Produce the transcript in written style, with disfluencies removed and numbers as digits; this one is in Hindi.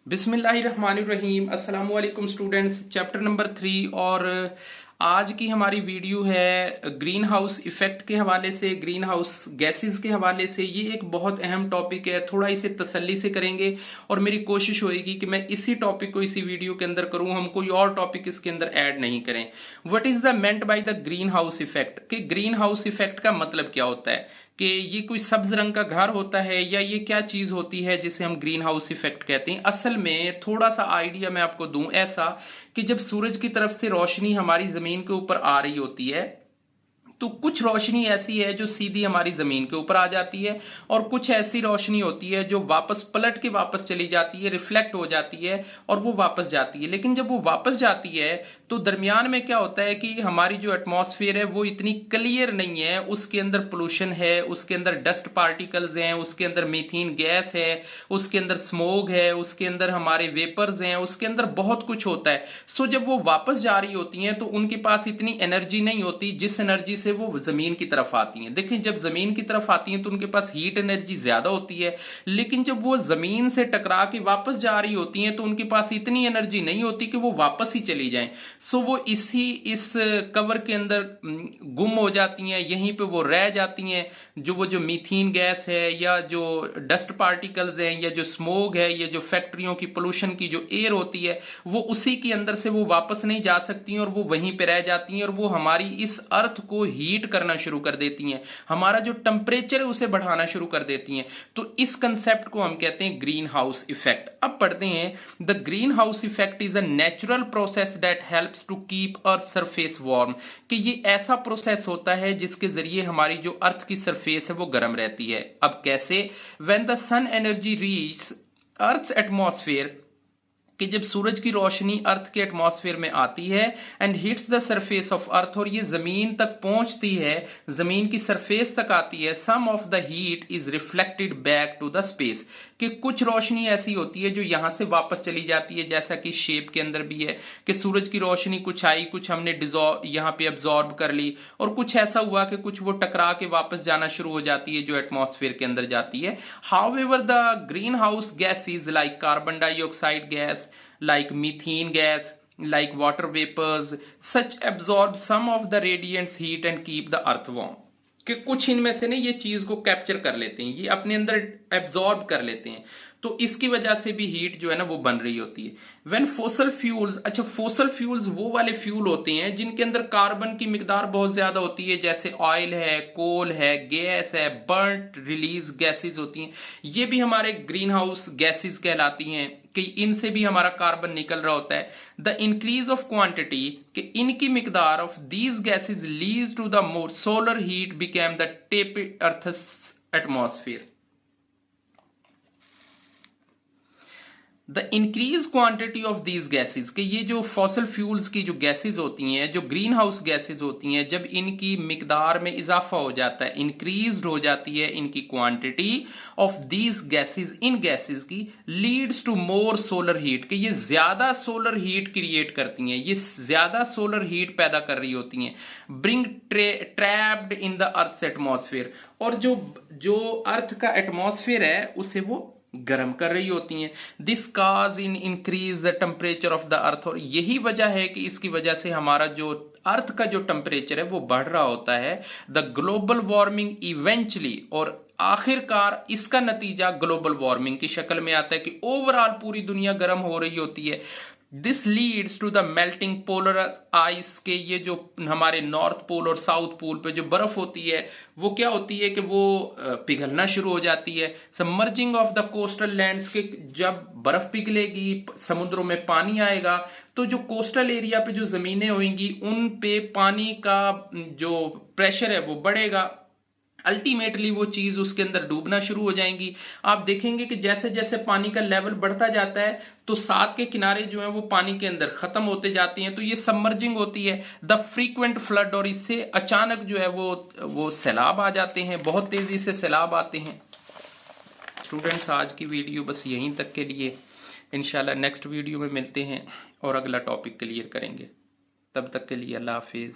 बिस्मिल्लाहिर्रहमानिर्रहीम। अस्सलाम वालेकुम स्टूडेंट्स। चैप्टर नंबर 3 और आज की हमारी वीडियो है ग्रीन हाउस इफेक्ट के हवाले से, ग्रीन हाउस गैसेस के हवाले से। ये एक बहुत अहम टॉपिक है, थोड़ा इसे तसल्ली से करेंगे और मेरी कोशिश होगी कि मैं इसी टॉपिक को इसी वीडियो के अंदर करूं, हम कोई और टॉपिक इसके अंदर ऐड नहीं करें। What is the meant by the green house effect, कि ग्रीन हाउस इफेक्ट का मतलब क्या होता है, कि ये कोई सब्ज रंग का घर होता है या ये क्या चीज होती है जिसे हम ग्रीन हाउस इफेक्ट कहते हैं। असल में थोड़ा सा आइडिया मैं आपको दूं ऐसा कि जब सूरज की तरफ से रोशनी हमारी जमीन के ऊपर आ रही होती है तो कुछ रोशनी ऐसी है जो सीधी हमारी जमीन के ऊपर आ जाती है और कुछ ऐसी रोशनी होती है जो वापस पलट के वापस चली जाती है, रिफ्लेक्ट हो जाती है और वो वापस जाती है। लेकिन जब वो वापस जाती है तो दरमियान में क्या होता है कि हमारी जो एटमॉस्फेयर है वो इतनी क्लियर नहीं है, उसके अंदर पोल्यूशन है, उसके अंदर डस्ट पार्टिकल्स हैं, उसके अंदर मीथेन गैस है, उसके अंदर स्मोग है, उसके अंदर हमारे वेपर्स हैं, उसके अंदर बहुत कुछ होता है। सो जब वो वापस जा रही होती हैं तो उनके पास इतनी एनर्जी नहीं होती जिस एनर्जी से वो जमीन की तरफ आती हैं। देखिए, जब जमीन की तरफ आती हैं तो उनके पास हीट एनर्जी ज्यादा होती है, लेकिन जब वो जमीन से टकरा के वापस जा रही होती हैं तो उनके पास इतनी एनर्जी नहीं होती कि वो वापस ही चली जाएं। सो वो इस कवर के अंदर गुम हो जाती हैं, यहीं पे वो रह जाती हैं। जो मीथेन गैस है या जो डस्ट पार्टिकल्स हैं या जो स्मोग है या जो फैक्ट्रियों की पोल्यूशन की जो एयर होती है वो उसी के अंदर से वो वापस नहीं जा सकती हैं और वो वहीं पे रह जाती हैं और वो हमारी इस अर्थ को हीट करना शुरू कर देती हैं, हमारा जो टेम्परेचर है उसे बढ़ाना शुरू कर देती हैं। तो इस कंसेप्ट को हम कहते हैं ग्रीन हाउस इफेक्ट। अब पढ़ते हैं the green house effect is a natural process that helps to keep earth surface warm, कि ये ऐसा प्रोसेस होता है जिसके जरिए हमारी जो अर्थ की सरफेस है वो गर्म रहती है। अब कैसे? When the sun energy reach earth atmosphere, कि जब सूरज की रोशनी अर्थ के एटमॉस्फेयर में आती है and hits the surface of earth, और ये जमीन तक पहुंचती है, जमीन की सरफेस तक आती है, some of the heat is reflected back to the space, कि कुछ रोशनी ऐसी होती है जो यहां से वापस चली जाती है, जैसा कि शेप के अंदर भी है कि सूरज की रोशनी कुछ आई, कुछ हमने डिजॉर्व यहां पे अब्जॉर्ब कर ली, और कुछ ऐसा हुआ कि कुछ वो टकरा के वापस जाना शुरू हो जाती है जो एटमॉस्फेयर के अंदर जाती है। However the green house gases like carbon dioxide gas, like methane gas, like water vapors, such absorb some of the radiant heat and keep the earth warm, कि कुछ इनमें से ने ये चीज को कैप्चर कर लेते हैं, ये अपने अंदर एब्जॉर्ब कर लेते हैं, तो इसकी वजह से भी हीट जो है ना वो बन रही होती है। व्हेन फोसल फ्यूल्स, अच्छा फोसल फ्यूल्स वो वाले फ्यूल होते हैं जिनके अंदर कार्बन की मिकदार बहुत ज्यादा होती है, जैसे ऑयल है, कोल है, गैस है, बर्nt रिलीज गैसेस होती हैं, ये भी हमारे ग्रीन हाउस गैसेस कहलाती हैं, कि इनसे भी हमारा कार्बन निकल रहा होता है। द इंक्रीज ऑफ क्वांटिटी, कि इनकी मिकदार of these gases leads to the more solar heat became the tepid earth's atmosphere. The increase quantity of these gases, कि ये जो फॉसल फ्यूल्स की जो गैसेज होती हैं, जो ग्रीन हाउस गैसेज होती हैं, जब इनकी मिकदार में इजाफा हो जाता है, इंक्रीज हो जाती है इनकी क्वांटिटी ऑफ दीज गैसेज, इन गैसेज की, leads to more solar heat, कि ये ज्यादा सोलर हीट क्रिएट करती हैं, ये ज्यादा सोलर हीट पैदा कर रही होती हैं। Bring trapped in the earth atmosphere, और जो अर्थ का एटमॉस्फेयर है उसे वो गर्म कर रही होती हैं। This cause in increase the temperature of the earth, और यही वजह है कि इसकी वजह से हमारा जो अर्थ का जो टेम्परेचर है वो बढ़ रहा होता है। द ग्लोबल वार्मिंग इवेंचुअली, और आखिरकार इसका नतीजा ग्लोबल वार्मिंग की शक्ल में आता है कि ओवरऑल पूरी दुनिया गर्म हो रही होती है। This leads to the melting polar ice, के ये जो हमारे नॉर्थ पोल और साउथ पोल पे जो बर्फ होती है वो क्या होती है कि वो पिघलना शुरू हो जाती है। Submerging of the coastal lands, के जब बर्फ पिघलेगी, समुद्रों में पानी आएगा, तो जो कोस्टल एरिया पे जो जमीनें होंगी उन पे पानी का जो प्रेशर है वो बढ़ेगा, अल्टीमेटली वो चीज उसके अंदर डूबना शुरू हो जाएंगी। आप देखेंगे कि जैसे जैसे पानी का लेवल बढ़ता जाता है तो साथ के किनारे जो है वो पानी के अंदर खत्म होते जाते हैं, तो ये सबमर्जिंग होती है। द फ्रीक्वेंट फ्लड, और इससे अचानक जो है वो सैलाब आ जाते हैं, बहुत तेजी से सैलाब आते हैं। स्टूडेंट्स, आज की वीडियो बस यहीं तक के लिए, इंशाल्लाह नेक्स्ट वीडियो में मिलते हैं और अगला टॉपिक क्लियर करेंगे। तब तक के लिए अल्लाह हाफिज।